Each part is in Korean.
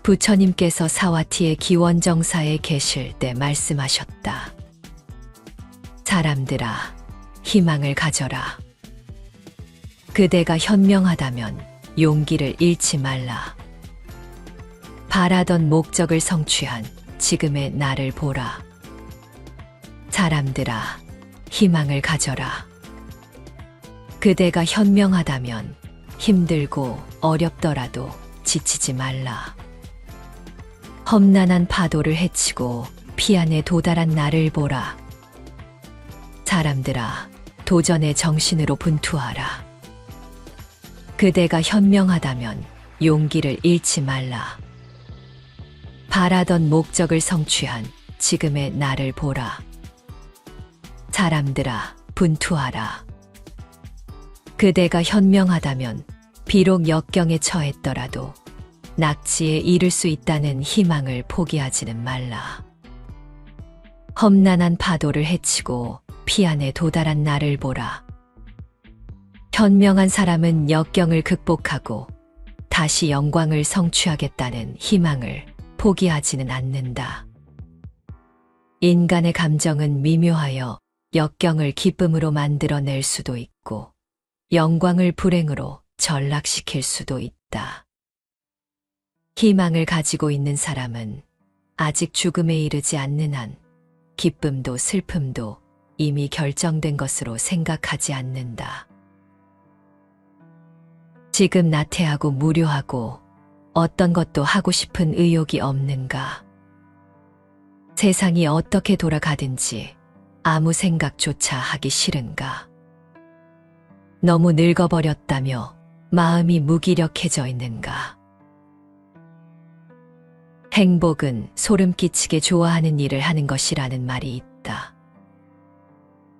부처님께서 사와티의 기원정사에 계실 때 말씀하셨다. 사람들아, 희망을 가져라. 그대가 현명하다면 용기를 잃지 말라. 바라던 목적을 성취한 지금의 나를 보라. 사람들아, 희망을 가져라. 그대가 현명하다면 힘들고 어렵더라도 지치지 말라. 험난한 파도를 헤치고 피 안에 도달한 나를 보라. 사람들아, 도전의 정신으로 분투하라. 그대가 현명하다면 용기를 잃지 말라. 바라던 목적을 성취한 지금의 나를 보라. 사람들아, 분투하라. 그대가 현명하다면 비록 역경에 처했더라도 낙지에 이를 수 있다는 희망을 포기하지는 말라. 험난한 파도를 헤치고 피 안에 도달한 나를 보라. 현명한 사람은 역경을 극복하고 다시 영광을 성취하겠다는 희망을 포기하지는 않는다. 인간의 감정은 미묘하여 역경을 기쁨으로 만들어낼 수도 있고 영광을 불행으로 전락시킬 수도 있다. 희망을 가지고 있는 사람은 아직 죽음에 이르지 않는 한 기쁨도 슬픔도 이미 결정된 것으로 생각하지 않는다. 지금 나태하고 무료하고 어떤 것도 하고 싶은 의욕이 없는가? 세상이 어떻게 돌아가든지 아무 생각조차 하기 싫은가? 너무 늙어버렸다며 마음이 무기력해져 있는가? 행복은 소름 끼치게 좋아하는 일을 하는 것이라는 말이 있다.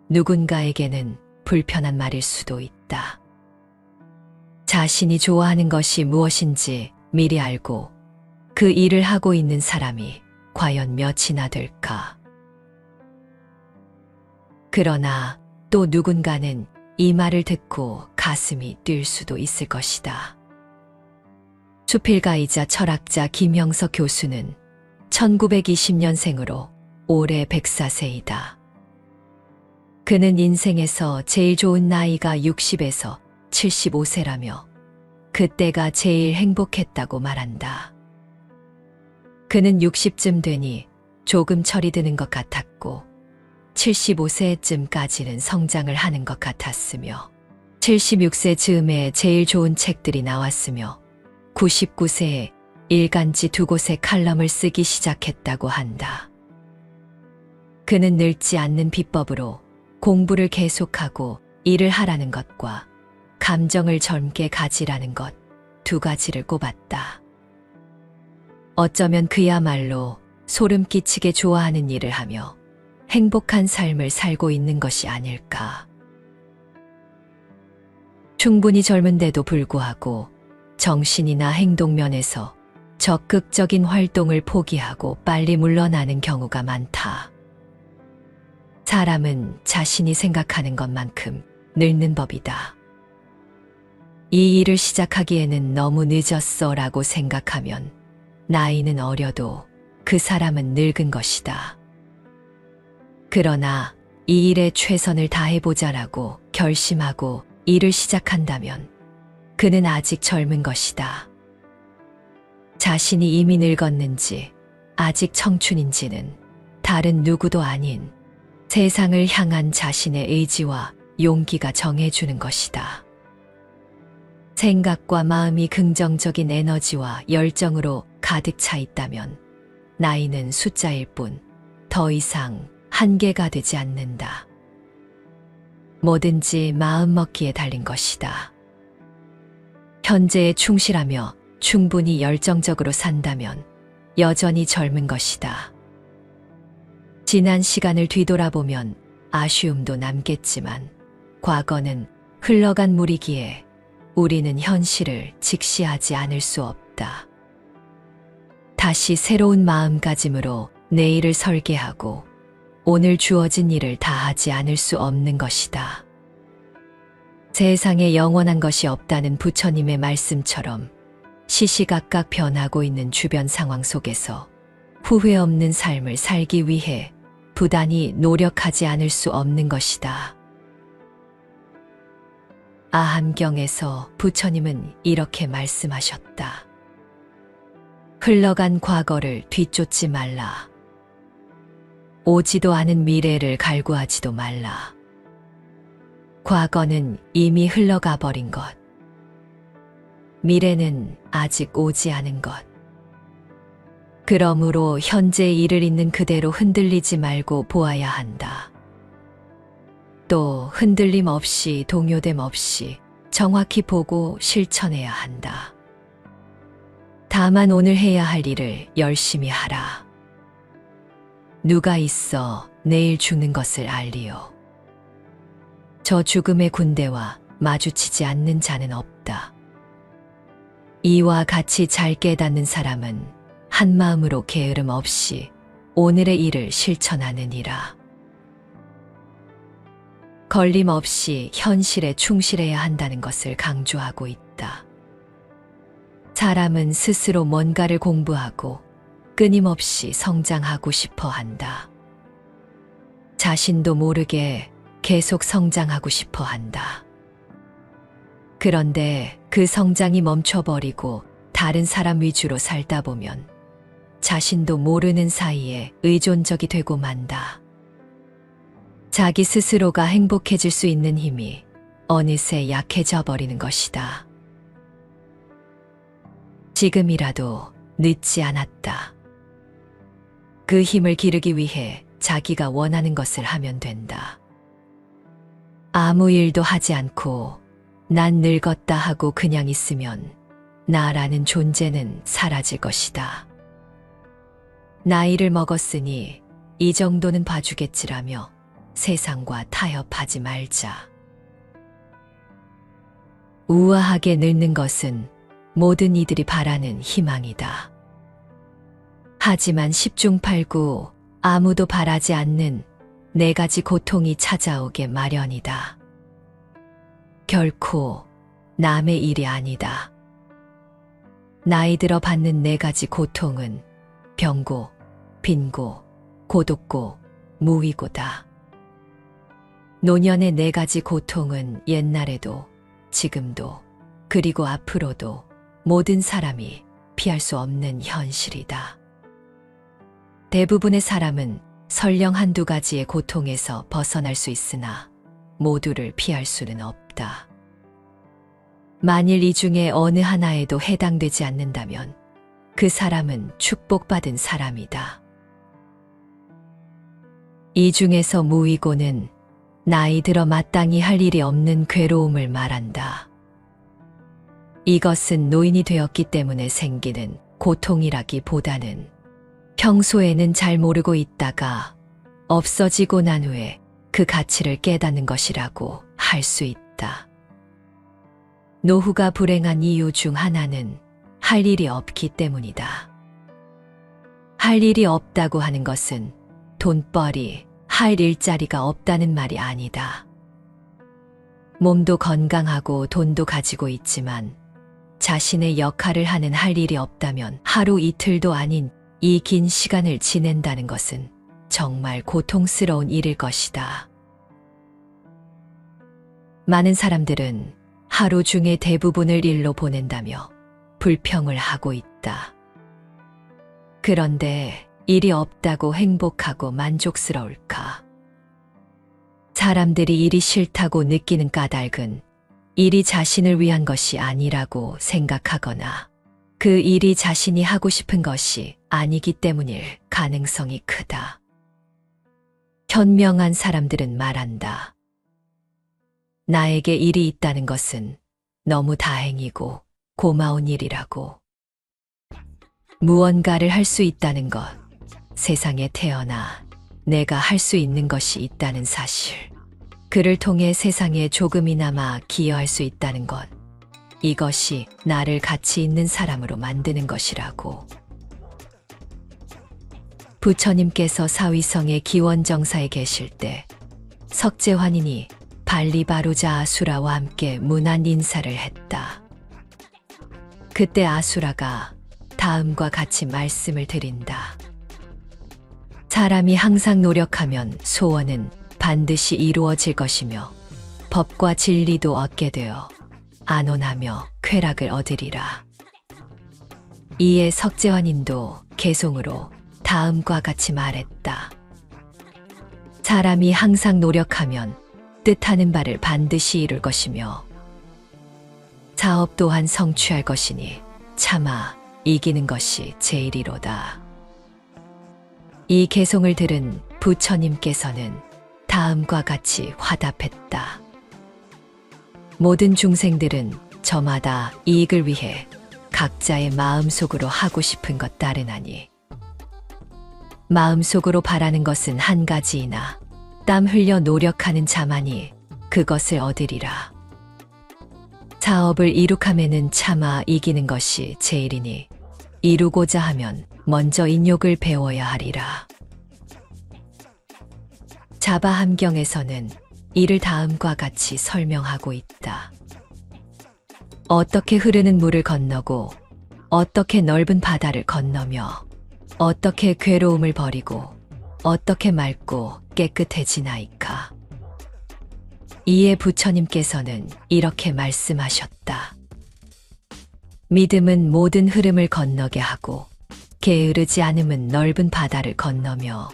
누군가에게는 불편한 말일 수도 있다. 자신이 좋아하는 것이 무엇인지 미리 알고 그 일을 하고 있는 사람이 과연 몇이나 될까? 그러나 또 누군가는 이 말을 듣고 가슴이 뛸 수도 있을 것이다. 수필가이자 철학자 김형석 교수는 1920년생으로 올해 104세이다. 그는 인생에서 제일 좋은 나이가 60에서 75세라며 그때가 제일 행복했다고 말한다. 그는 60쯤 되니 조금 철이 드는 것 같았고 75세쯤까지는 성장을 하는 것 같았으며 76세 즈음에 제일 좋은 책들이 나왔으며 99세에 일간지 2곳의 칼럼을 쓰기 시작했다고 한다. 그는 늙지 않는 비법으로 공부를 계속하고 일을 하라는 것과 감정을 젊게 가지라는 것 두 가지를 꼽았다. 어쩌면 그야말로 소름 끼치게 좋아하는 일을 하며 행복한 삶을 살고 있는 것이 아닐까. 충분히 젊은데도 불구하고 정신이나 행동 면에서 적극적인 활동을 포기하고 빨리 물러나는 경우가 많다. 사람은 자신이 생각하는 것만큼 늙는 법이다. 이 일을 시작하기에는 너무 늦었어 라고 생각하면 나이는 어려도 그 사람은 늙은 것이다. 그러나 이 일에 최선을 다해보자라고 결심하고 일을 시작한다면 그는 아직 젊은 것이다. 자신이 이미 늙었는지 아직 청춘인지는 다른 누구도 아닌 세상을 향한 자신의 의지와 용기가 정해주는 것이다. 생각과 마음이 긍정적인 에너지와 열정으로 가득 차 있다면 나이는 숫자일 뿐 더 이상 한계가 되지 않는다. 뭐든지 마음먹기에 달린 것이다. 현재에 충실하며 충분히 열정적으로 산다면 여전히 젊은 것이다. 지난 시간을 뒤돌아보면 아쉬움도 남겠지만 과거는 흘러간 물이기에 우리는 현실을 직시하지 않을 수 없다. 다시 새로운 마음가짐으로 내일을 설계하고 오늘 주어진 일을 다하지 않을 수 없는 것이다. 세상에 영원한 것이 없다는 부처님의 말씀처럼 시시각각 변하고 있는 주변 상황 속에서 후회 없는 삶을 살기 위해 부단히 노력하지 않을 수 없는 것이다. 아함경에서 부처님은 이렇게 말씀하셨다. 흘러간 과거를 뒤쫓지 말라. 오지도 않은 미래를 갈구하지도 말라. 과거는 이미 흘러가 버린 것. 미래는 아직 오지 않은 것. 그러므로 현재의 일을 있는 그대로 흔들리지 말고 보아야 한다. 또 흔들림 없이 동요됨 없이 정확히 보고 실천해야 한다. 다만 오늘 해야 할 일을 열심히 하라. 누가 있어 내일 죽는 것을 알리요. 저 죽음의 군대와 마주치지 않는 자는 없다. 이와 같이 잘 깨닫는 사람은 한마음으로 게으름 없이 오늘의 일을 실천하느니라. 걸림없이 현실에 충실해야 한다는 것을 강조하고 있다. 사람은 스스로 뭔가를 공부하고 끊임없이 성장하고 싶어 한다. 자신도 모르게 계속 성장하고 싶어 한다. 그런데 그 성장이 멈춰버리고 다른 사람 위주로 살다 보면 자신도 모르는 사이에 의존적이 되고 만다. 자기 스스로가 행복해질 수 있는 힘이 어느새 약해져 버리는 것이다. 지금이라도 늦지 않았다. 그 힘을 기르기 위해 자기가 원하는 것을 하면 된다. 아무 일도 하지 않고 난 늙었다 하고 그냥 있으면 나라는 존재는 사라질 것이다. 나이를 먹었으니 이 정도는 봐주겠지라며 세상과 타협하지 말자. 우아하게 늙는 것은 모든 이들이 바라는 희망이다. 하지만 10중 8구 아무도 바라지 않는 4가지 고통이 찾아오게 마련이다. 결코 남의 일이 아니다. 나이 들어 받는 4가지 고통은 병고, 빈고, 고독고, 무위고다. 노년의 4가지 고통은 옛날에도, 지금도, 그리고 앞으로도 모든 사람이 피할 수 없는 현실이다. 대부분의 사람은 설령 1-2가지의 고통에서 벗어날 수 있으나 모두를 피할 수는 없다. 만일 이 중에 어느 하나에도 해당되지 않는다면 그 사람은 축복받은 사람이다. 이 중에서 무위고는 나이 들어 마땅히 할 일이 없는 괴로움을 말한다. 이것은 노인이 되었기 때문에 생기는 고통이라기보다는 평소에는 잘 모르고 있다가 없어지고 난 후에 그 가치를 깨닫는 것이라고 할 수 있다. 노후가 불행한 이유 중 하나는 할 일이 없기 때문이다. 할 일이 없다고 하는 것은 돈벌이, 할 일자리가 없다는 말이 아니다. 몸도 건강하고 돈도 가지고 있지만 자신의 역할을 하는 할 일이 없다면 하루 이틀도 아닌 이 긴 시간을 지낸다는 것은 정말 고통스러운 일일 것이다. 많은 사람들은 하루 중에 대부분을 일로 보낸다며 불평을 하고 있다. 그런데 일이 없다고 행복하고 만족스러울까? 사람들이 일이 싫다고 느끼는 까닭은 일이 자신을 위한 것이 아니라고 생각하거나 그 일이 자신이 하고 싶은 것이 아니기 때문일 가능성이 크다. 현명한 사람들은 말한다. 나에게 일이 있다는 것은 너무 다행이고 고마운 일이라고. 무언가를 할 수 있다는 것, 세상에 태어나 내가 할 수 있는 것이 있다는 사실, 그를 통해 세상에 조금이나마 기여할 수 있다는 것, 이것이 나를 가치 있는 사람으로 만드는 것이라고. 부처님께서 사위성의 기원정사에 계실 때 석재환인이 발리바루자 아수라와 함께 문안 인사를 했다. 그때 아수라가 다음과 같이 말씀을 드린다. 사람이 항상 노력하면 소원은 반드시 이루어질 것이며 법과 진리도 얻게 되어 안온하며 쾌락을 얻으리라. 이에 석재환인도 개송으로 다음과 같이 말했다. 사람이 항상 노력하면 뜻하는 바를 반드시 이룰 것이며 사업 또한 성취할 것이니 차마 이기는 것이 제일이로다. 이 개송을 들은 부처님께서는 다음과 같이 화답했다. 모든 중생들은 저마다 이익을 위해 각자의 마음속으로 하고 싶은 것 따르나니 마음속으로 바라는 것은 한 가지이나 땀 흘려 노력하는 자만이 그것을 얻으리라. 사업을 이룩함에는 차마 이기는 것이 제일이니 이루고자 하면 먼저 인욕을 배워야 하리라. 자바함경에서는 이를 다음과 같이 설명하고 있다. 어떻게 흐르는 물을 건너고 어떻게 넓은 바다를 건너며 어떻게 괴로움을 버리고 어떻게 맑고 깨끗해지나이까. 이에 부처님께서는 이렇게 말씀하셨다. 믿음은 모든 흐름을 건너게 하고 게으르지 않음은 넓은 바다를 건너며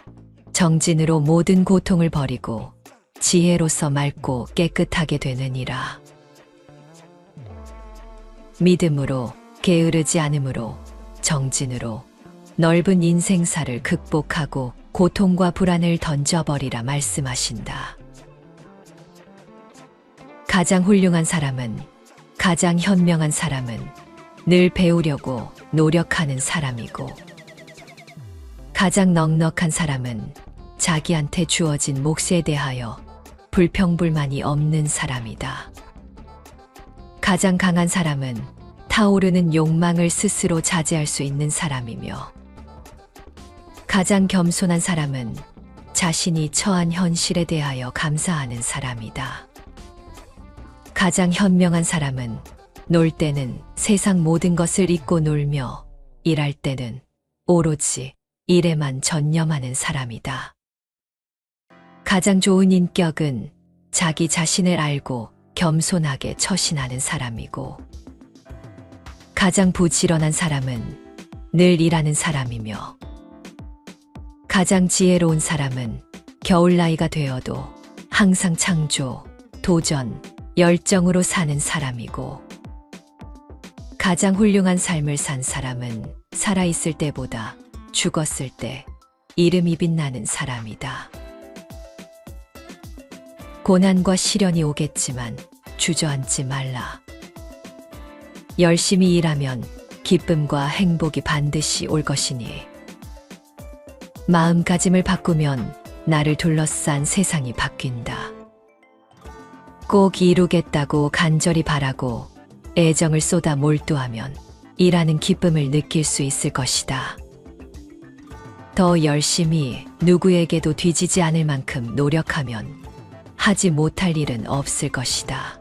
정진으로 모든 고통을 버리고 지혜로서 맑고 깨끗하게 되느니라. 믿음으로 게으르지 않음으로 정진으로 넓은 인생사를 극복하고 고통과 불안을 던져버리라 말씀하신다. 가장 훌륭한 사람은, 가장 현명한 사람은 늘 배우려고 노력하는 사람이고, 가장 넉넉한 사람은 자기한테 주어진 몫에 대하여 불평불만이 없는 사람이다. 가장 강한 사람은 타오르는 욕망을 스스로 자제할 수 있는 사람이며, 가장 겸손한 사람은 자신이 처한 현실에 대하여 감사하는 사람이다. 가장 현명한 사람은 놀 때는 세상 모든 것을 잊고 놀며 일할 때는 오로지 일에만 전념하는 사람이다. 가장 좋은 인격은 자기 자신을 알고 겸손하게 처신하는 사람이고, 가장 부지런한 사람은 늘 일하는 사람이며, 가장 지혜로운 사람은 겨울 나이가 되어도 항상 창조, 도전, 열정으로 사는 사람이고, 가장 훌륭한 삶을 산 사람은 살아있을 때보다 죽었을 때 이름이 빛나는 사람이다. 고난과 시련이 오겠지만 주저앉지 말라. 열심히 일하면 기쁨과 행복이 반드시 올 것이니, 마음가짐을 바꾸면 나를 둘러싼 세상이 바뀐다. 꼭 이루겠다고 간절히 바라고 애정을 쏟아 몰두하면 일하는 기쁨을 느낄 수 있을 것이다. 더 열심히 누구에게도 뒤지지 않을 만큼 노력하면 하지 못할 일은 없을 것이다.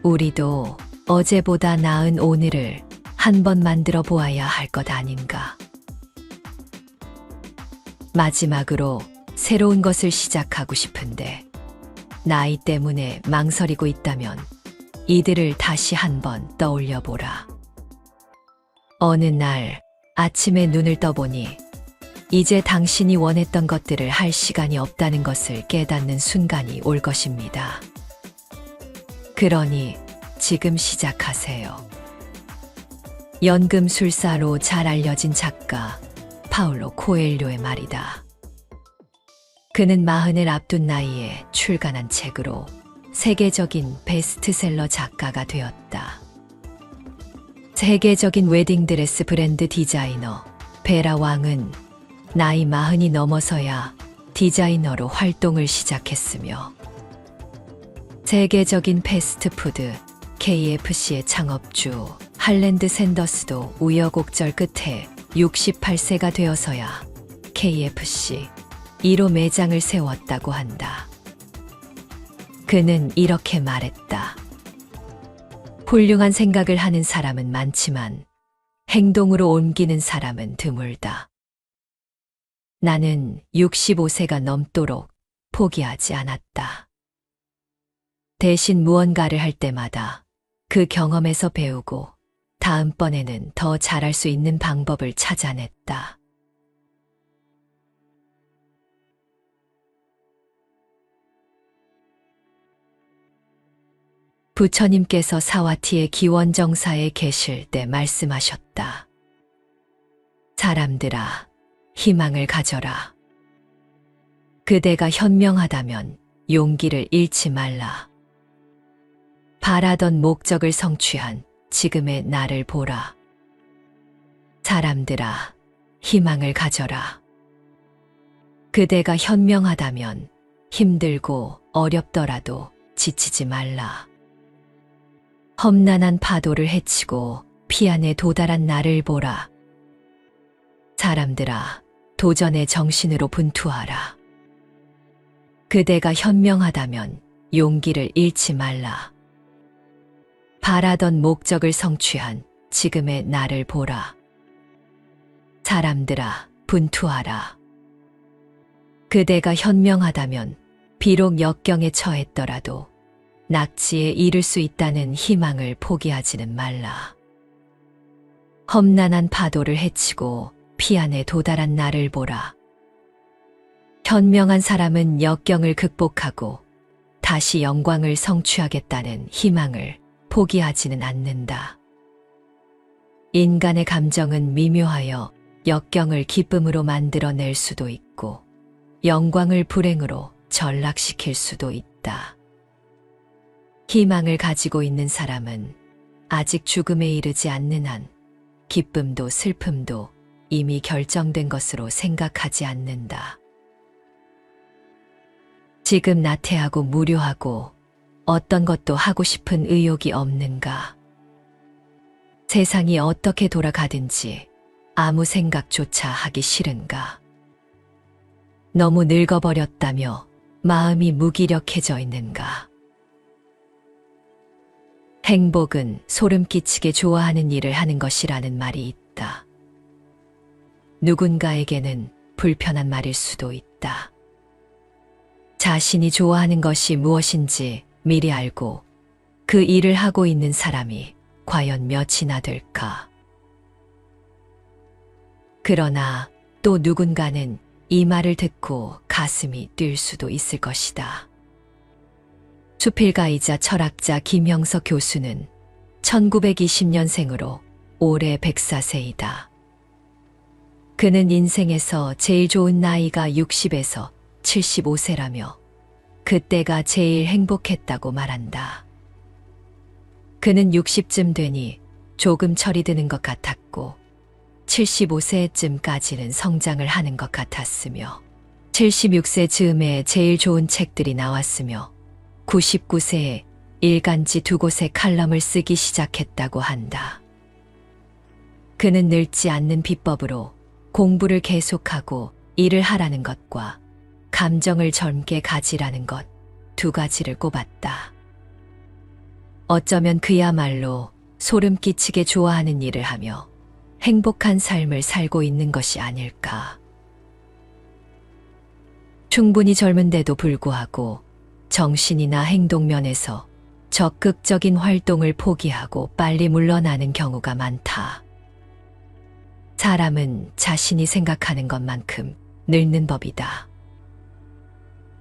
우리도 어제보다 나은 오늘을 한번 만들어 보아야 할 것 아닌가. 마지막으로 새로운 것을 시작하고 싶은데 나이 때문에 망설이고 있다면 이들을 다시 한번 떠올려 보라. 어느 날 아침에 눈을 떠보니 이제 당신이 원했던 것들을 할 시간이 없다는 것을 깨닫는 순간이 올 것입니다. 그러니 지금 시작하세요. 연금술사로 잘 알려진 작가 파울로 코엘료의 말이다. 그는 40을 앞둔 나이에 출간한 책으로 세계적인 베스트셀러 작가가 되었다. 세계적인 웨딩드레스 브랜드 디자이너 베라 왕은 나이 40이 넘어서야 디자이너로 활동을 시작했으며, 세계적인 패스트푸드 KFC의 창업주 할랜드 샌더스도 우여곡절 끝에 68세가 되어서야 KFC 1호 매장을 세웠다고 한다. 그는 이렇게 말했다. 훌륭한 생각을 하는 사람은 많지만 행동으로 옮기는 사람은 드물다. 나는 65세가 넘도록 포기하지 않았다. 대신 무언가를 할 때마다 그 경험에서 배우고 다음번에는 더 잘할 수 있는 방법을 찾아냈다. 부처님께서 사와티의 기원정사에 계실 때 말씀하셨다. 사람들아, 희망을 가져라. 그대가 현명하다면 용기를 잃지 말라. 바라던 목적을 성취한 지금의 나를 보라. 사람들아, 희망을 가져라. 그대가 현명하다면 힘들고 어렵더라도 지치지 말라. 험난한 파도를 헤치고 피안에 도달한 나를 보라. 사람들아, 도전의 정신으로 분투하라. 그대가 현명하다면 용기를 잃지 말라. 바라던 목적을 성취한 지금의 나를 보라. 사람들아, 분투하라. 그대가 현명하다면 비록 역경에 처했더라도 낙지에 이를 수 있다는 희망을 포기하지는 말라. 험난한 파도를 헤치고 피안에 도달한 나를 보라. 현명한 사람은 역경을 극복하고 다시 영광을 성취하겠다는 희망을 포기하지는 않는다. 인간의 감정은 미묘하여 역경을 기쁨으로 만들어낼 수도 있고 영광을 불행으로 전락시킬 수도 있다. 희망을 가지고 있는 사람은 아직 죽음에 이르지 않는 한 기쁨도 슬픔도 이미 결정된 것으로 생각하지 않는다. 지금 나태하고 무료하고 어떤 것도 하고 싶은 의욕이 없는가? 세상이 어떻게 돌아가든지 아무 생각조차 하기 싫은가? 너무 늙어버렸다며 마음이 무기력해져 있는가? 행복은 소름 끼치게 좋아하는 일을 하는 것이라는 말이 있다. 누군가에게는 불편한 말일 수도 있다. 자신이 좋아하는 것이 무엇인지 미리 알고 그 일을 하고 있는 사람이 과연 몇이나 될까? 그러나 또 누군가는 이 말을 듣고 가슴이 뛸 수도 있을 것이다. 수필가이자 철학자 김형석 교수는 1920년생으로 올해 104세이다. 그는 인생에서 제일 좋은 나이가 60에서 75세라며 그때가 제일 행복했다고 말한다. 그는 60쯤 되니 조금 철이 드는 것 같았고 75세쯤까지는 성장을 하는 것 같았으며 76세 즈음에 제일 좋은 책들이 나왔으며 99세에 일간지 2곳의 칼럼을 쓰기 시작했다고 한다. 그는 늙지 않는 비법으로 공부를 계속하고 일을 하라는 것과 감정을 젊게 가지라는 것 두 가지를 꼽았다. 어쩌면 그야말로 소름 끼치게 좋아하는 일을 하며 행복한 삶을 살고 있는 것이 아닐까. 충분히 젊은데도 불구하고 정신이나 행동 면에서 적극적인 활동을 포기하고 빨리 물러나는 경우가 많다. 사람은 자신이 생각하는 것만큼 늙는 법이다.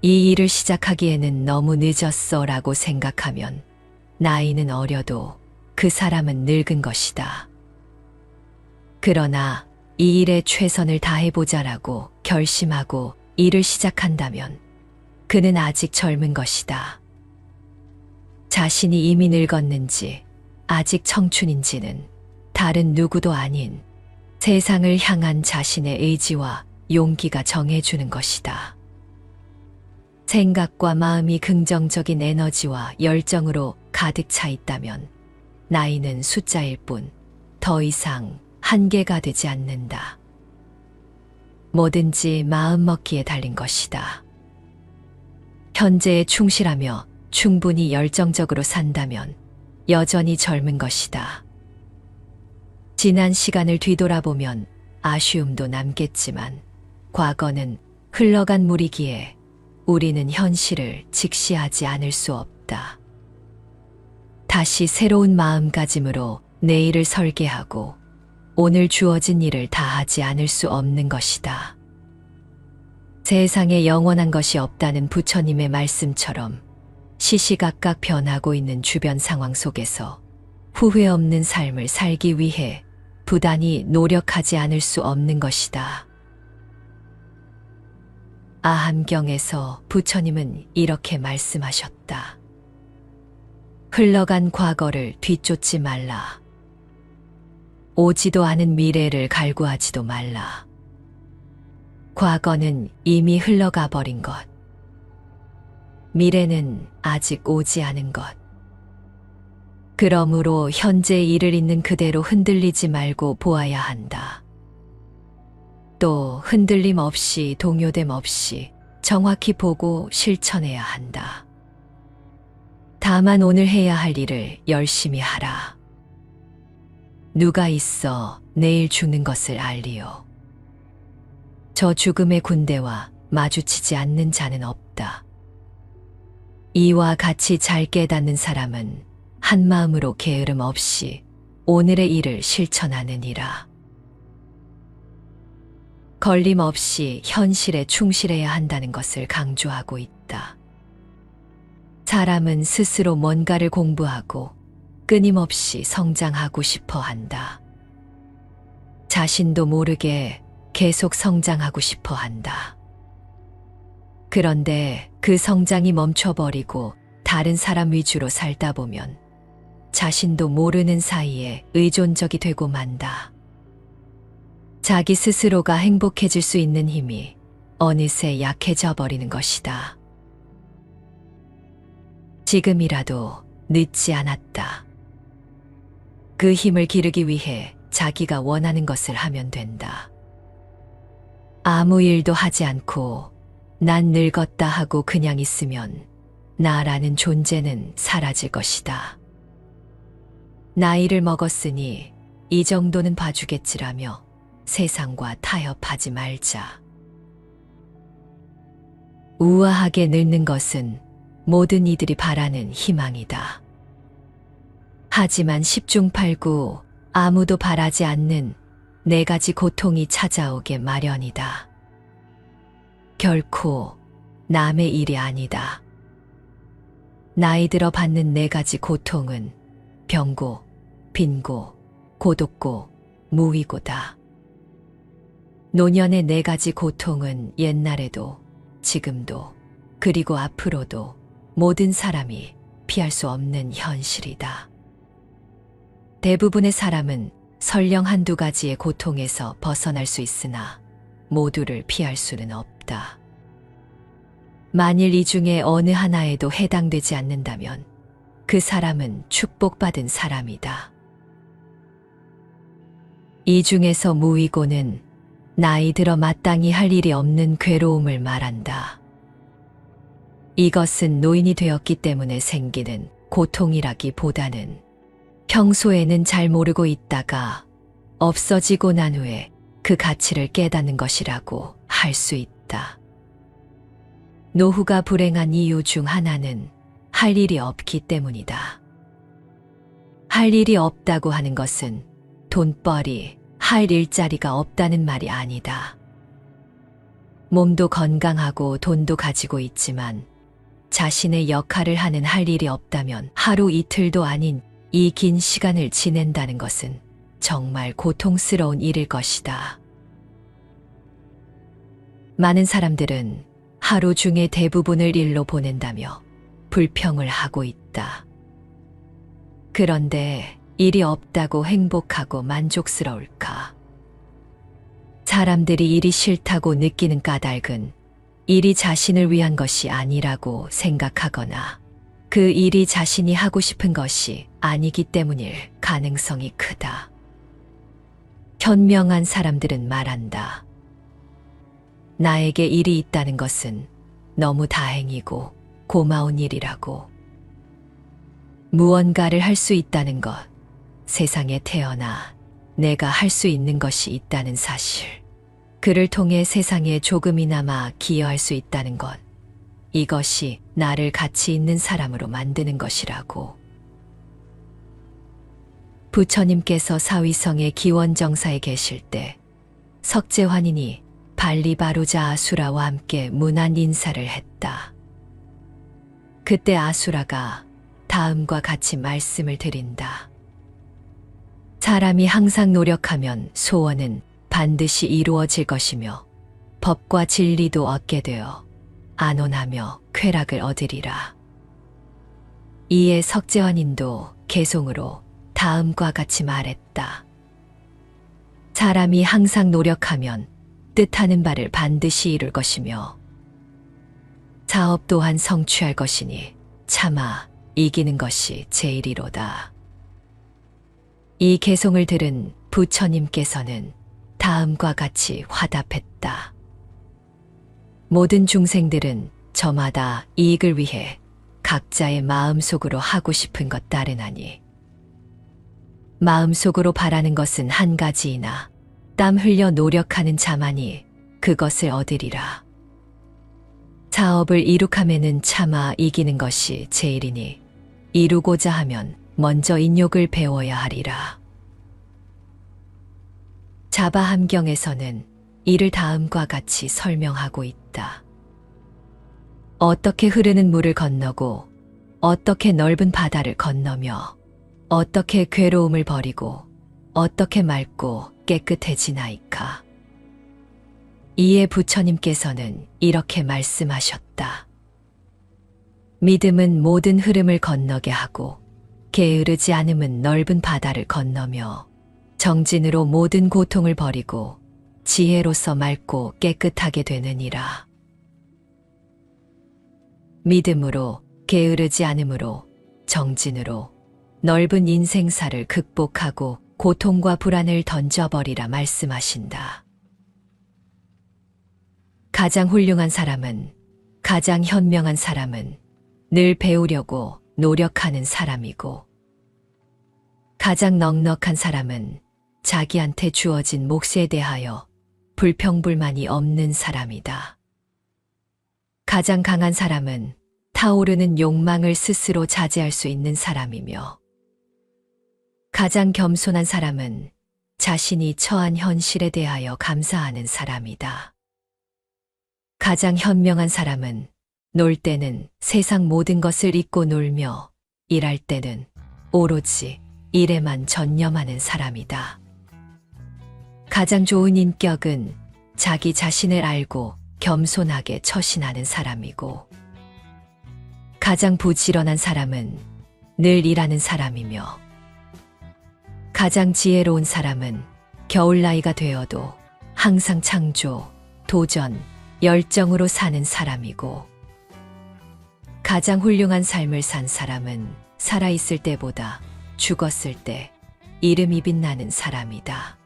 이 일을 시작하기에는 너무 늦었어 라고 생각하면 나이는 어려도 그 사람은 늙은 것이다. 그러나 이 일에 최선을 다해보자라고 결심하고 일을 시작한다면 그는 아직 젊은 것이다. 자신이 이미 늙었는지 아직 청춘인지는 다른 누구도 아닌 세상을 향한 자신의 의지와 용기가 정해주는 것이다. 생각과 마음이 긍정적인 에너지와 열정으로 가득 차 있다면 나이는 숫자일 뿐 더 이상 한계가 되지 않는다. 뭐든지 마음먹기에 달린 것이다. 현재에 충실하며 충분히 열정적으로 산다면 여전히 젊은 것이다. 지난 시간을 뒤돌아보면 아쉬움도 남겠지만 과거는 흘러간 물이기에 우리는 현실을 직시하지 않을 수 없다. 다시 새로운 마음가짐으로 내일을 설계하고 오늘 주어진 일을 다하지 않을 수 없는 것이다. 세상에 영원한 것이 없다는 부처님의 말씀처럼 시시각각 변하고 있는 주변 상황 속에서 후회 없는 삶을 살기 위해 부단히 노력하지 않을 수 없는 것이다. 아함경에서 부처님은 이렇게 말씀하셨다. 흘러간 과거를 뒤쫓지 말라. 오지도 않은 미래를 갈구하지도 말라. 과거는 이미 흘러가 버린 것. 미래는 아직 오지 않은 것. 그러므로 현재의 일을 있는 그대로 흔들리지 말고 보아야 한다. 또 흔들림 없이 동요됨 없이 정확히 보고 실천해야 한다. 다만 오늘 해야 할 일을 열심히 하라. 누가 있어 내일 죽는 것을 알리오. 저 죽음의 군대와 마주치지 않는 자는 없다. 이와 같이 잘 깨닫는 사람은 한마음으로 게으름 없이 오늘의 일을 실천하느니라. 걸림없이 현실에 충실해야 한다는 것을 강조하고 있다. 사람은 스스로 뭔가를 공부하고 끊임없이 성장하고 싶어 한다. 자신도 모르게 계속 성장하고 싶어 한다. 그런데 그 성장이 멈춰버리고 다른 사람 위주로 살다 보면 자신도 모르는 사이에 의존적이 되고 만다. 자기 스스로가 행복해질 수 있는 힘이 어느새 약해져 버리는 것이다. 지금이라도 늦지 않았다. 그 힘을 기르기 위해 자기가 원하는 것을 하면 된다. 아무 일도 하지 않고 난 늙었다 하고 그냥 있으면 나라는 존재는 사라질 것이다. 나이를 먹었으니 이 정도는 봐주겠지라며 세상과 타협하지 말자. 우아하게 늙는 것은 모든 이들이 바라는 희망이다. 하지만 10중 8구 아무도 바라지 않는 4가지 고통이 찾아오게 마련이다. 결코 남의 일이 아니다. 나이 들어 받는 4가지 고통은 병고, 빈고, 고독고, 무위고다. 노년의 4가지 고통은 옛날에도 지금도 그리고 앞으로도 모든 사람이 피할 수 없는 현실이다. 대부분의 사람은 설령 1-2가지의 고통에서 벗어날 수 있으나 모두를 피할 수는 없다. 만일 이 중에 어느 하나에도 해당되지 않는다면 그 사람은 축복받은 사람이다. 이 중에서 무위고는 나이 들어 마땅히 할 일이 없는 괴로움을 말한다. 이것은 노인이 되었기 때문에 생기는 고통이라기보다는 평소에는 잘 모르고 있다가 없어지고 난 후에 그 가치를 깨닫는 것이라고 할 수 있다. 노후가 불행한 이유 중 하나는 할 일이 없기 때문이다. 할 일이 없다고 하는 것은 돈벌이, 할 일자리가 없다는 말이 아니다. 몸도 건강하고 돈도 가지고 있지만 자신의 역할을 하는 할 일이 없다면 하루 이틀도 아닌 이 긴 시간을 지낸다는 것은 정말 고통스러운 일일 것이다. 많은 사람들은 하루 중에 대부분을 일로 보낸다며 불평을 하고 있다. 그런데 일이 없다고 행복하고 만족스러울까? 사람들이 일이 싫다고 느끼는 까닭은 일이 자신을 위한 것이 아니라고 생각하거나 그 일이 자신이 하고 싶은 것이 아니기 때문일 가능성이 크다. 현명한 사람들은 말한다. 나에게 일이 있다는 것은 너무 다행이고 고마운 일이라고. 무언가를 할 수 있다는 것, 세상에 태어나 내가 할 수 있는 것이 있다는 사실, 그를 통해 세상에 조금이나마 기여할 수 있다는 것, 이것이 나를 가치 있는 사람으로 만드는 것이라고. 부처님께서 사위성의 기원정사에 계실 때 석재환인이 발리바루자 아수라와 함께 문안 인사를 했다. 그때 아수라가 다음과 같이 말씀을 드린다. 사람이 항상 노력하면 소원은 반드시 이루어질 것이며 법과 진리도 얻게 되어 안온하며 쾌락을 얻으리라. 이에 석재환인도 개송으로 다음과 같이 말했다. 사람이 항상 노력하면 뜻하는 바를 반드시 이룰 것이며 사업 또한 성취할 것이니 차마 이기는 것이 제일이로다. 이 개송을 들은 부처님께서는 다음과 같이 화답했다. 모든 중생들은 저마다 이익을 위해 각자의 마음속으로 하고 싶은 것 따르나니 마음속으로 바라는 것은 한 가지이나 땀 흘려 노력하는 자만이 그것을 얻으리라. 사업을 이룩함에는 차마 이기는 것이 제일이니 이루고자 하면 먼저 인욕을 배워야 하리라. 자바함경에서는 이를 다음과 같이 설명하고 있다. 어떻게 흐르는 물을 건너고 어떻게 넓은 바다를 건너며 어떻게 괴로움을 버리고 어떻게 맑고 깨끗해지나이까. 이에 부처님께서는 이렇게 말씀하셨다. 믿음은 모든 흐름을 건너게 하고 게으르지 않음은 넓은 바다를 건너며 정진으로 모든 고통을 버리고 지혜로서 맑고 깨끗하게 되느니라. 믿음으로 게으르지 않음으로 정진으로 넓은 인생사를 극복하고 고통과 불안을 던져버리라 말씀하신다. 가장 훌륭한 사람은, 가장 현명한 사람은 늘 배우려고 노력하는 사람이고, 가장 넉넉한 사람은 자기한테 주어진 몫에 대하여 불평불만이 없는 사람이다. 가장 강한 사람은 타오르는 욕망을 스스로 자제할 수 있는 사람이며, 가장 겸손한 사람은 자신이 처한 현실에 대하여 감사하는 사람이다. 가장 현명한 사람은 놀 때는 세상 모든 것을 잊고 놀며 일할 때는 오로지 일에만 전념하는 사람이다. 가장 좋은 인격은 자기 자신을 알고 겸손하게 처신하는 사람이고, 가장 부지런한 사람은 늘 일하는 사람이며, 가장 지혜로운 사람은 겨울 나이가 되어도 항상 창조, 도전, 열정으로 사는 사람이고, 가장 훌륭한 삶을 산 사람은 살아있을 때보다 죽었을 때 이름이 빛나는 사람이다.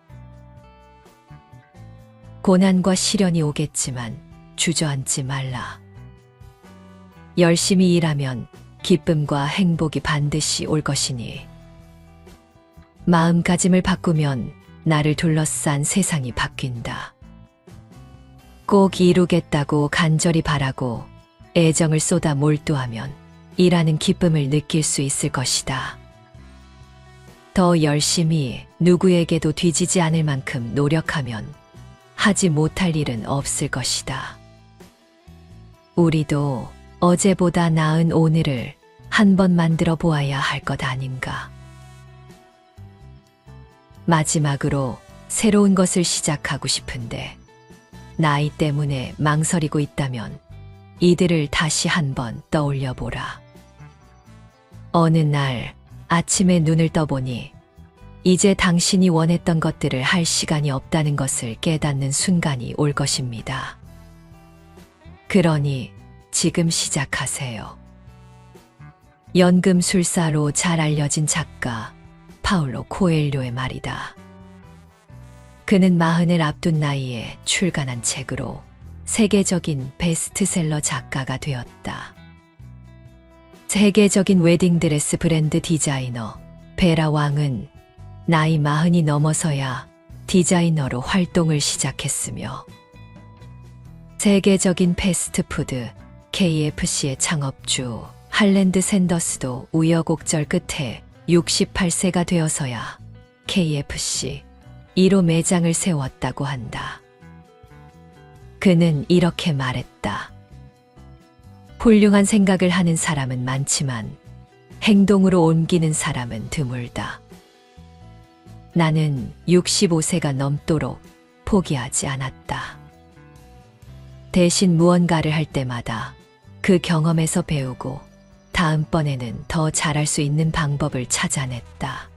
고난과 시련이 오겠지만 주저앉지 말라. 열심히 일하면 기쁨과 행복이 반드시 올 것이니, 마음가짐을 바꾸면 나를 둘러싼 세상이 바뀐다. 꼭 이루겠다고 간절히 바라고 애정을 쏟아 몰두하면 일하는 기쁨을 느낄 수 있을 것이다. 더 열심히 누구에게도 뒤지지 않을 만큼 노력하면 하지 못할 일은 없을 것이다. 우리도 어제보다 나은 오늘을 한번 만들어 보아야 할 것 아닌가. 마지막으로 새로운 것을 시작하고 싶은데 나이 때문에 망설이고 있다면 이들을 다시 한번 떠올려 보라. 어느 날 아침에 눈을 떠보니 이제 당신이 원했던 것들을 할 시간이 없다는 것을 깨닫는 순간이 올 것입니다. 그러니 지금 시작하세요. 연금술사로 잘 알려진 작가 파울로 코엘료의 말이다. 그는 40을 앞둔 나이에 출간한 책으로 세계적인 베스트셀러 작가가 되었다. 세계적인 웨딩드레스 브랜드 디자이너 베라 왕은 나이 40이 넘어서야 디자이너로 활동을 시작했으며 세계적인 패스트푸드 KFC의 창업주 할랜드 샌더스도 우여곡절 끝에 68세가 되어서야 KFC 1호 매장을 세웠다고 한다. 그는 이렇게 말했다. 훌륭한 생각을 하는 사람은 많지만 행동으로 옮기는 사람은 드물다. 나는 65세가 넘도록 포기하지 않았다. 대신 무언가를 할 때마다 그 경험에서 배우고 다음번에는 더 잘할 수 있는 방법을 찾아냈다.